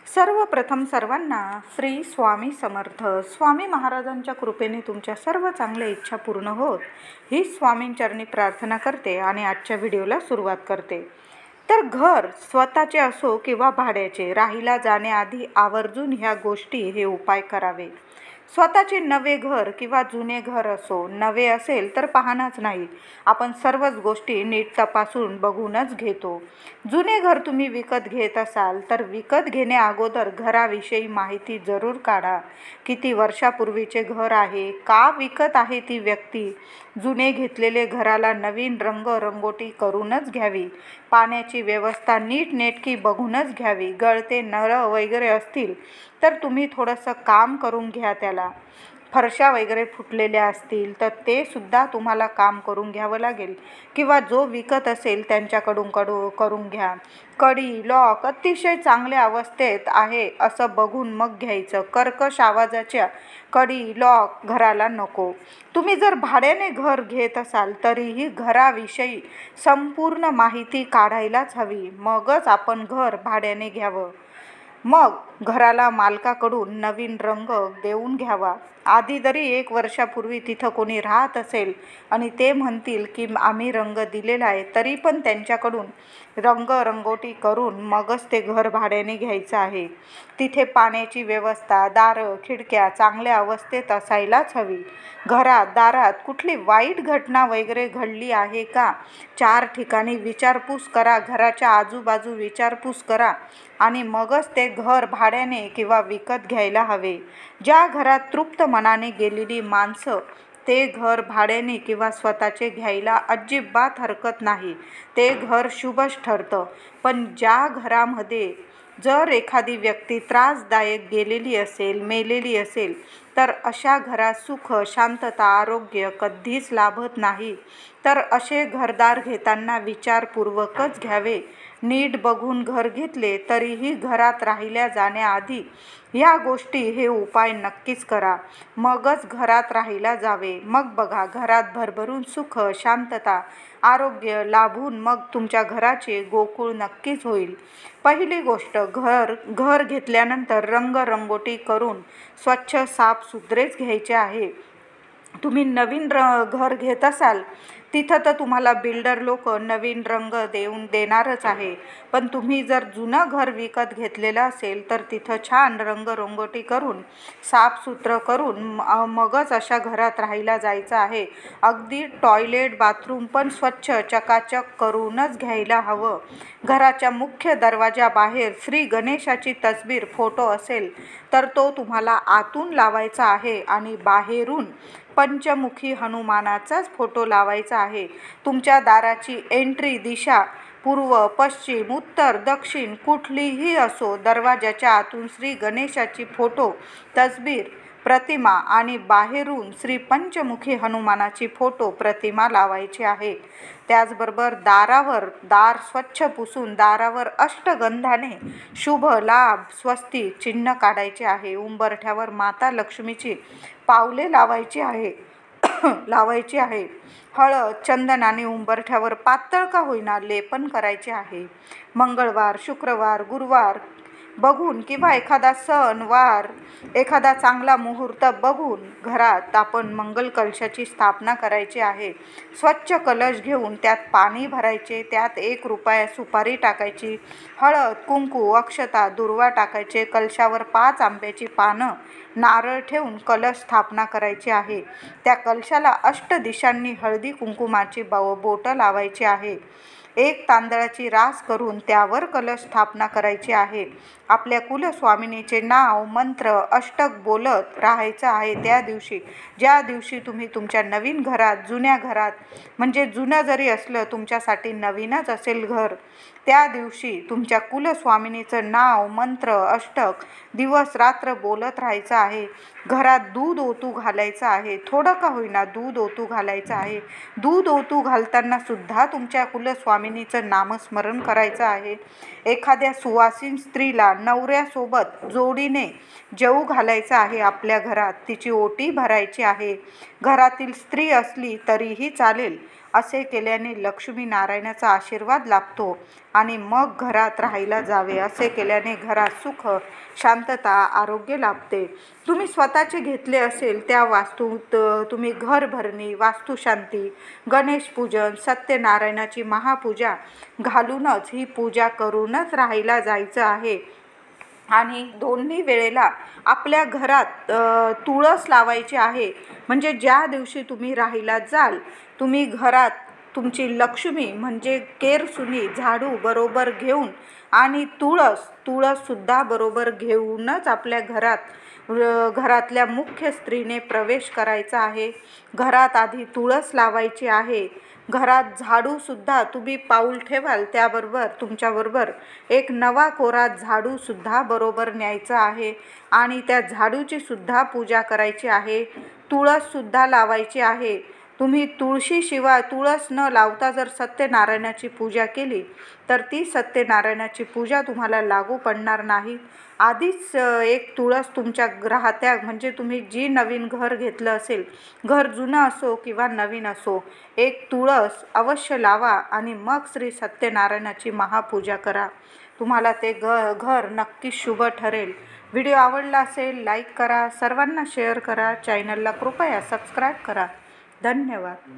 सर्वप्रथम सर्वांना श्री स्वामी समर्थ. स्वामी महाराजांच्या कृपेने तुमच्या सर्व चांगल्या इच्छा पूर्ण होत ही स्वामींचरणी प्रार्थना करते आणि आजच्या व्हिडिओला सुरुवात करते. तर घर स्वतःचे असो किंवा भाड्याचे, राहिला जाण्याआधी आवर्जून ह्या गोष्टी हे उपाय करावे. स्वतःचे नवे घर किंवा जुने घर असो, नवे असेल तर पाहणाच नाही, आपण सर्वच गोष्टी नीट तपासून बघूनच घेतो. जुने घर तुम्ही विकत घेत असाल तर विकत घेण्या अगोदर घराविषयी माहिती जरूर काढा. किती वर्षापूर्वीचे घर आहे, का विकत आहे ती व्यक्ती. जुने घेतलेले घराला नवीन रंगरंगोटी करूनच घ्यावी. पाण्याची व्यवस्था नीटनेटकी बघूनच घ्यावी. गळते नळ वगैरे असतील तर तुम्ही थोडंसं काम करून घ्या. त्याला फरशा वगैरे फुटलेल्या असतील तर ते सुद्धा तुम्हाला काम करून घ्यावं लागेल किंवा जो विकत असेल त्यांच्याकडून करून घ्या. कडी लॉक अतिशय चांगल्या अवस्थेत आहे असं बघून मग घ्यायचं. कर्कश आवाजाच्या कडी लॉक घराला नको. तुम्ही जर भाड्याने घर घेत असाल तरीही घराविषयी संपूर्ण माहिती काढायलाच हवी, मगच आपण घर भाड्याने घ्यावं. मग घराला मालकाकडून नवीन रंग देऊन घ्यावा. आधी जरी 1 वर्षापूर्वी तिथं कोणी राहत असेल आणि ते म्हणतील की आम्ही रंग दिलेला आहे, तरी पण त्यांच्याकडून रंगरंगोटी करून मगच ते घर भाड्याने घ्यायचं आहे. तिथे पाण्याची व्यवस्था, दारं खिडक्या चांगल्या अवस्थेत असायलाच हवी. घरात दारात कुठली वाईट घटना वगैरे घडली आहे का, 4 ठिकाणी विचारपूस करा. घराच्या आजूबाजू विचारपूस करा आणि मगच ते घर भाड्याने किंवा विकत घ्यायला हवे. ज्या घरात तृप्त मनाने गेलेली माणसं ते घर भाड्याने किंवा स्वतःचे घ्यायला अजिबात हरकत नाही. ते घर शुभच ठरतं. पण ज्या घरामध्ये जर एखादी व्यक्ती त्रासदायक गेलेली असेल, मेलेली असेल, तर अशा घरात सुख, शांतता, आरोग्य कधीच लाभत नाही. तर असे घरदार घेताना विचारपूर्वकच घ्यावे. नीट बघून घर घेतले तरीही घरात राहिल्या जाण्याआधी ह्या गोष्टी हे उपाय नक्कीच करा, मगच घरात राहायला जावे. मग बघा, घरात भरभरून सुख, शांतता, आरोग्य लाभून मग तुमच्या घराचे गोकुळ नक्कीच होईल. पहिली गोष्ट, घर घेतल्यानंतर रंगरंगोटी करून स्वच्छ साफसुथरेच घ्यायचे आहे. तुम्ही नवीन घर घेत असाल तिथं तर तुम्हाला बिल्डर लोक नवीन रंग देणारच आहे. पण तुम्ही जर जुनं घर विकत घेतलेलं असेल तर तिथं छान रंगरंगोटी करून साफसुथरं करून मगच अशा घरात राहायला जायचं आहे. अगदी टॉयलेट बाथरूम पण स्वच्छ चकाचक करूनच घ्यायला हवं. घराच्या मुख्य दरवाजाबाहेर श्री गणेशाची तस्वीर फोटो असेल तर तो तुम्हाला आतून लावायचा आहे आणि बाहेरून पंचमुखी हनुमानाचाच फोटो लावायचा आहे. तुमच्या दाराची एंट्री दिशा पूर्व, पश्चिम, उत्तर, दक्षिण कुठलीही असो, दरवाजाच्या आतून श्री गणेशाची फोटो तस्वीर प्रतिमा आणि बाहेरून श्री पंचमुखी हनुमानाची फोटो प्रतिमा लावायची आहे. त्याचबरोबर दार स्वच्छ पुसून दारावर अष्टगंधाने शुभ लाभ स्वस्तिक चिन्ह काढायचे आहे. उंबरठ्यावर माता लक्ष्मीची पावले लावायची आहे. हळद चंदनाने उंबरठ्यावर पातळ का होईना लेपन करायचे आहे. मंगळवार, शुक्रवार, गुरुवार बघून किंवा एखादा सण वार, एखादा चांगला मुहूर्त बघून घरात आपण मंगल कलशाची स्थापना करायची आहे. स्वच्छ कलश घेऊन त्यात पाणी भरायचे, त्यात 1 रुपया सुपारी टाकायची, हळद कुंकू अक्षता दुर्वा टाकायचे. कलशावर 5 आंब्याची पानं नारळ ठेवून कलश स्थापना करायची आहे. त्या कलशाला 8 दिशांनी हळदी कुंकुमाची बोटं लावायची आहे. 1 तांदळाची रास करून त्यावर कलश स्थापना करायची आहे. आपल्या कुलस्वामिनीचे नाव मंत्र अष्टक बोलत राहायचं आहे. ज्या दिवशी तुम्ही तुमच्या नवीन घरात, जुन्या घरात म्हणजे जुनं जरी असलं तुमच्यासाठी नवीनच असेल घर, त्या दिवशी तुमच्या कुलस्वामिनीचं नाव मंत्र अष्टक दिवस रात्र बोलत राहायचं आहे. घरात दूध ओतू घालायचं आहे. थोडं का होईना दूध ओतू घालायचं आहे. दूध ओतू घालताना सुद्धा तुमच्या कुलस्वामिनीचं नामस्मरण करायचं आहे. एखाद्या सुवासीन स्त्रीला नवऱ्यासोबत जोडीने जेवू घालायचं आहे. आपल्या घरात तिची ओटी भरायची आहे. घरातील स्त्री असली तरीही चालेल. असे केल्याने लक्ष्मी नारायणाचा आशीर्वाद लाभतो आणि मग घरात राहायला जावे. असे केल्याने घरात सुख, शांतता, आरोग्य लाभते. तुम्ही स्वतःचे घेतले असेल त्या वास्तूत तुम्ही घर भरणी, वास्तुशांती, गणेश पूजन, सत्यनारायणाची महापूजा घालूनच ही पूजा करूनच राहायला जायचं आहे. आणि दोन्ही वेळेला आपल्या घरात तुळस लावायची आहे. म्हणजे ज्या दिवशी तुम्ही राहायला जाल, तुम्ही घरात तुमची लक्ष्मी म्हणजे केरसुनी, झाडू बरोबर घेऊन आणि तुळससुद्धा बरोबर घेऊनच आपल्या घरातल्या मुख्य स्त्रीने प्रवेश करायचा आहे. घरात आधी तुळस लावायची आहे. घरात झाडूसुद्धा तुम्ही पाऊल ठेवाल त्याबरोबर तुमच्याबरोबर एक नवा कोरा झाडूसुद्धा बरोबर न्यायचा आहे आणि त्या झाडूची सुद्धा पूजा करायची आहे. तुळससुद्धा लावायची आहे. तुम्ही तुळशीशिवाय तुळस न लावता जर सत्यनारायणाची पूजा केली तर ती सत्यनारायणाची पूजा तुम्हाला लागू पडणार नाही. आधीच एक तुळस तुमच्या राहत्या म्हणजे तुम्ही जी नवीन घर घेतलं असेल, घर जुनं असो किंवा नवीन असो, एक तुळस अवश्य लावा आणि मग श्री सत्यनारायणाची महापूजा करा. तुम्हाला ते घर नक्कीच शुभ ठरेल. व्हिडिओ आवडला असेल लाईक करा, सर्वांना शेअर करा, चॅनलला कृपया सबस्क्राईब करा. धन्यवाद.